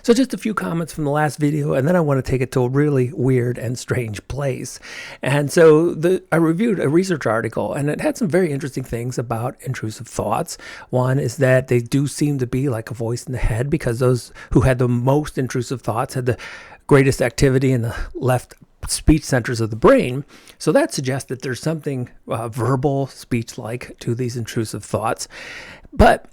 So just a few comments from the last video, and then I want to take it to a really weird and strange place. And so I reviewed a research article, and it had some very interesting things about intrusive thoughts. One is that they do seem to be like a voice in the head, because those who had the most intrusive thoughts had the greatest activity in the left speech centers of the brain. So that suggests that there's something verbal, speech-like to these intrusive thoughts. But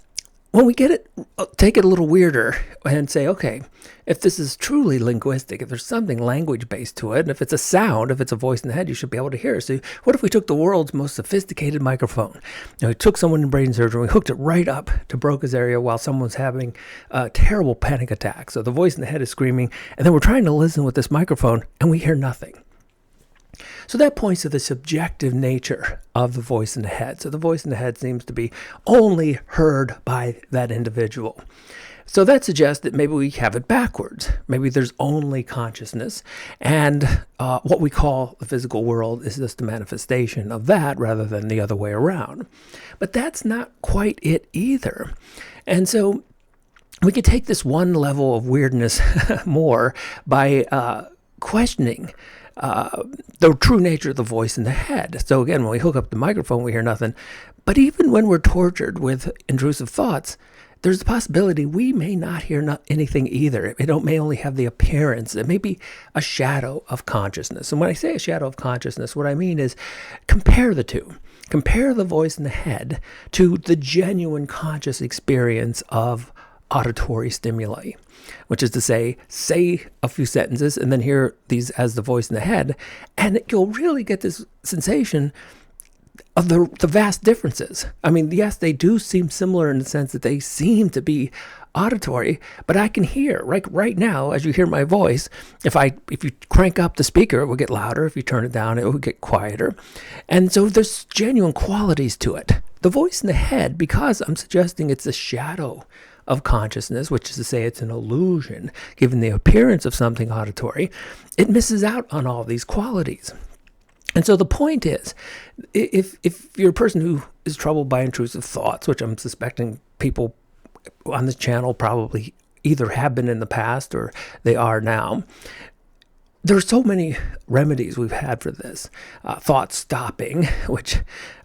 when we take it a little weirder and say, okay, if this is truly linguistic, if there's something language-based to it, and if it's a sound, if it's a voice in the head, you should be able to hear it. So what if we took the world's most sophisticated microphone? We took someone in brain surgery, and we hooked it right up to Broca's area while someone's having a terrible panic attack. So the voice in the head is screaming, and then we're trying to listen with this microphone, and we hear nothing. So that points to the subjective nature of the voice in the head. So the voice in the head seems to be only heard by that individual. So that suggests that maybe we have it backwards. Maybe there's only consciousness, and what we call the physical world is just a manifestation of that rather than the other way around. But that's not quite it either. And so we could take this one level of weirdness more by questioning the true nature of the voice in the head. So again, when we hook up the microphone, we hear nothing. But even when we're tortured with intrusive thoughts, there's the possibility we may not hear anything either. It may only have the appearance. It may be a shadow of consciousness. And when I say a shadow of consciousness, what I mean is compare the two. Compare the voice in the head to the genuine conscious experience of auditory stimuli, which is to say a few sentences and then hear these as the voice in the head, and you'll really get this sensation of the vast differences. I mean, yes, they do seem similar in the sense that they seem to be auditory, but I can hear right now as you hear my voice. If you crank up the speaker, it will get louder. If you turn it down, it will get quieter. And so there's genuine qualities to it. The voice in the head, because I'm suggesting it's a shadow of consciousness, which is to say it's an illusion, given the appearance of something auditory, it misses out on all these qualities. And so the point is, if you're a person who is troubled by intrusive thoughts, which I'm suspecting people on this channel probably either have been in the past or they are now, there's so many remedies we've had for this. Thought stopping, which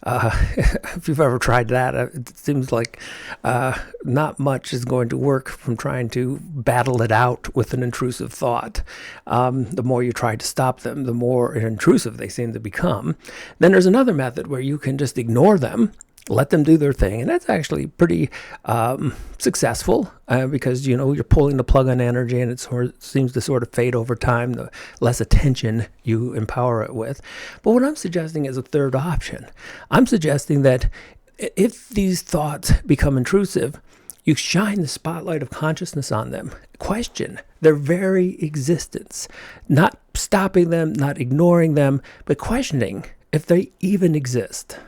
if you've ever tried that, it seems like not much is going to work from trying to battle it out with an intrusive thought. The more you try to stop them, the more intrusive they seem to become. Then there's another method where you can just ignore them, let them do their thing, and that's actually pretty successful because you're pulling the plug on energy, and it seems to sort of fade over time the less attention you empower it with. But what I'm suggesting is a third option. I'm suggesting that if these thoughts become intrusive, you shine the spotlight of consciousness on them. Question their very existence, not stopping them, not ignoring them, but questioning if they even exist.